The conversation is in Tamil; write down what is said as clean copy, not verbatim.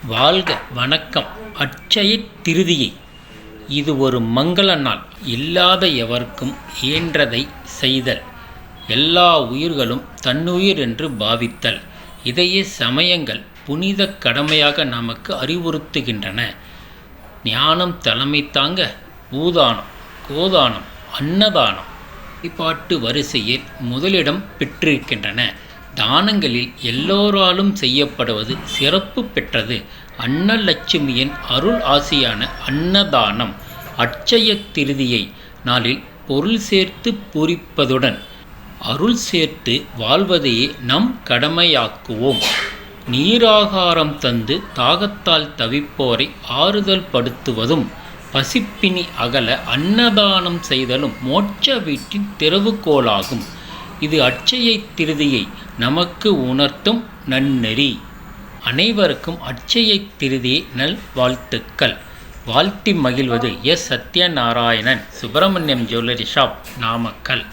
வாழ்க வணக்கம். அட்சய திருதியை இது ஒரு மங்கள நாள். இல்லாத எவர்க்கும் இயன்றதை செய்தல், எல்லா உயிர்களும் தன்னுயிர் என்று பாவித்தல். இதையே சமயங்கள் புனித கடமையாக நமக்கு அறிவுறுத்துகின்றன. ஞானம் தலைமை தாங்க பூதானம், கோதானம், அன்னதானம் வழிபாட்டு வரிசையில் முதலிடம் பெற்றிருக்கின்றன. தானங்களில் எல்லோராலும் செய்யப்படுவது சிறப்பு பெற்றது. அன்னலட்சுமியின் அருள் ஆசியான அன்னதானம் அட்சய திருதியை நாளில் பொருள் சேர்த்து பூரிப்பதுடன் அருள் சேர்த்து வாழ்வதையே நம் கடமையாக்குவோம். நீராகாரம் தந்து தாகத்தால் தவிப்போரை ஆறுதல் படுத்துவதும் பசிப்பினி அகல அன்னதானம் செய்தலும் மோட்ச வீட்டின் திறவுகோலாகும். இது அட்சய திருதியை நமக்கு உணர்த்தும் நன்னெறி. அனைவருக்கும் அட்சய திருதியை நல் வாழ்த்துக்கள். வாழ்த்தி மகிழ்வது S. Sathyanarayanan, Subramaniam jewellery shop, Namakkal.